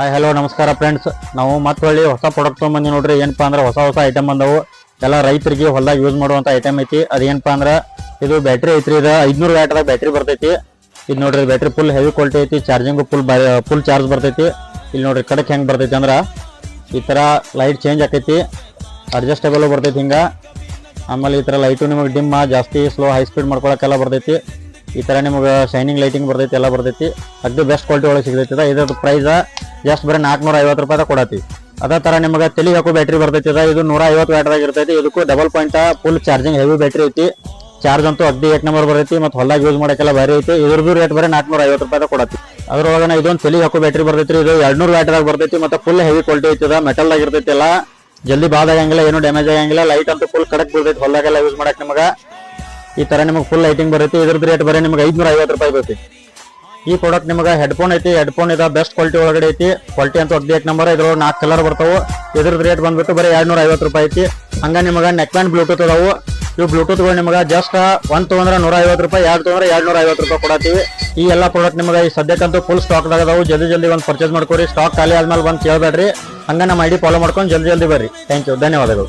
Hi hello ನಮಸ್ಕಾರ friends. ನಾವು ಮತ್ತೆ ಹೊಳ್ಳಿ ಹೊಸ ಪ್ರಾಡಕ್ಟ್ ತೊಗೊಂಬಂದಿ ನೋಡ್ರಿ. ಏನಪ್ಪಾ ಅಂದ್ರೆ ಹೊಸ ಐಟಮ್ ಬಂದವು. ಎಲ್ಲ ರೈತರಿಗೆ ಹೊಲದಾಗ ಯೂಸ್ ಮಾಡುವಂತ ಐಟಮ್ ಐತಿ. ಅದೇನಪ್ಪಾ ಅಂದ್ರೆ ಇದು ಬ್ಯಾಟ್ರಿ ಐತ್ರಿ. ಇದು 500 ವ್ಯಾಟ್ದಾಗ ಬ್ಯಾಟ್ರಿ ಬರ್ತೈತಿ. ಇದು ನೋಡ್ರಿ ಬ್ಯಾಟ್ರಿ ಫುಲ್ ಹೆವಿ ಕ್ವಾಲಿಟಿ ಐತಿ. ಚಾರ್ಜಿಂಗ್ ಫುಲ್ ಚಾರ್ಜ್ ಬರ್ತೈತಿ. ಇಲ್ಲಿ ನೋಡ್ರಿ ಕಡಕ್ ಹೆಂಗ್ ಬರ್ತೈತಿ ಅಂದ್ರೆ ಈ ತರ ಲೈಟ್ ಚೇಂಜ್ ಆಕೈತಿ, ಅಡ್ಜಸ್ಟೇಬಲ್ ಬರ್ತೈತಿ ಹಿಂಗ. ಆಮೇಲೆ ಈ ತರ ಲೈಟು ನಿಮಗೆ ಡಿಮ್ ಜಾಸ್ತಿ ಸ್ಲೋ ಹೈ ಸ್ಪೀಡ್ ಮಾಡ್ಕೊಳಕ್ಕೆಲ್ಲ ಬರ್ತೈತಿ. ಈ ತರ ನಿಮಗೆ ಶೈನಿಂಗ್ ಲೈಟಿಂಗ್ ಬರ್ತೈತಿ, ಎಲ್ಲ ಬರ್ತೈತಿ. ಅಗ್ದಿ ಬೆಸ್ಟ್ ಕ್ವಾಲಿಟಿ ಒಳಗೆ ಸಿಗ್ತೈತಿ. ಇದ್ರ ಪ್ರೈಸ್ ಜಸ್ಟ್ ಬರೀ 450 ರೂಪಾಯಿ ಕೊಡತಿ. ಅದೇ ತರ ನಿಮಗೆ ತಲೆ ಹಾಕೋ ಬ್ಯಾಟ್ರಿ ಬರ್ತೈತಿ. ಇದು 150 ವ್ಯಾಟ್ದಾಗ ಇರ್ತೈತಿ. ಇದಕ್ಕೂ double point full charging heavy battery ಐತಿ. ಚಾರ್ಜ್ ಅಂತೂ ಅಗ್ದಿ 1 ನಂಬರ್ ಬರ್ತೈತಿ. ಮತ್ತು ಹೊಲದಾಗ ಯೂಸ್ ಮಾಡಕ್ಕೆಲ್ಲ ಭಾರಿ ಐತಿ. ಇದ್ರದ್ದು ರೇಟ್ ಬರೀ 450 ರೂಪಾಯಿ ಕೊಡತಿ. ಅದ್ರೊಳಗೆ ಇದೊಂದು ತಲೆ ಹಾಕೋ ಬ್ಯಾಟ್ರಿ ಬರ್ತೈತಿ. ಇದು 200 ವ್ಯಾಟ್ದಾಗ ಬರ್ತೈತಿ. ಮತ್ತು ಫುಲ್ ಹೆವಿ ಕ್ವಾಲಿಟಿ ಐತಿ. ಮೆಟಲ್ದಾಗ ಇರ್ತೈತಿ. ಎಲ್ಲ ಜಲ್ದಿ ಬಾದ್ ಆಗಂಗಿಲ್ಲ, ಏನು ಡ್ಯಾಮೇಜ್ ಆಗಂಗಿಲ್ಲ. ಲೈಟ್ ಅಂತೂ ಫುಲ್ ಕಡಕ್ ಬರ್ತೈತಿ. ಹೊಲದಾಗೆಲ್ಲ ಯೂಸ್ ಮಾಡಕ್ ನಿಮಗೆ ಈ ತರ ನಿಮಗೆ ಫುಲ್ ಲೈಟಿಂಗ್ ಬರುತ್ತೆ. ಇದ್ರದ್ದು ರೇಟ್ ಬರೀ ನಿಮಗೆ 550 ರೂಪಾಯಿ ಬರ್ತೈತಿ. ಈ ಪ್ರಾಡಕ್ಟ್ ನಿಮಗೆ ಹೆಡ್ಫೋನ್ ಐತಿ. ಹೆಡ್ಫೋನ್ ಇದೆ ಬೆಸ್ಟ್ ಕ್ವಾಲಿಟಿ ಒಳಗಡೆ ಐತಿ. ಕ್ವಾಲಿಟಿ ಅಂತೂ ಅಗ್ದಿ 1 ನಂಬರ್. ಇದ್ರೊಳಗೆ 4 ಕಲರ್ ಬರ್ತಾವು. ಇದ್ರದ್ದು ರೇಟ್ ಬಂದ್ಬಿಟ್ಟು ಬರೀ 250 ರೂಪಾಯಿ ಐತಿ. ಹಂಗ ನಿಮಗೆ ನೆಕ್ ಬ್ಯಾಂಡ್ ಬ್ಲೂಟೂತ್ ಅದಾವು. ಇವು ಬ್ಲೂಟೂತ್ಗಳು ನಿಮಗೆ ಜಸ್ಟ್ ಒಂದು ತೊಗೊಂಡ್ರೆ 150 ರೂಪಾಯಿ, 2 ತೊಗೊಂಡ್ರೆ 250 ರೂಪಾಯಿ ಕೊಡತ್ತೀವಿ. ಈ ಎಲ್ಲ ಪ್ರಾಡಕ್ಟ್ ನಿಮಗೆ ಈ ಸದ್ಯಕ್ಕಂತೂ ಫುಲ್ ಸ್ಟಾಕ್ದಾಗ ಅದಾವು. ಜಲ್ದಿ ಒಂದು ಪರ್ಚೇಸ್ ಮಾಡ್ಕೊರಿ. ಸ್ಟಾಕ್ ಖಾಲಿ ಆದ್ಮೇಲೆ ಬಂದು ಕೇಳಬೇಡ್ರಿ. ಹಂಗ ನಮ್ಮ ID ಫಾಲೋ ಮಾಡ್ಕೊಂಡು ಜಲ್ದಿ ಬರ್ರಿ. ಥ್ಯಾಂಕ್ ಯು, ಧನ್ಯವಾದಗಳು.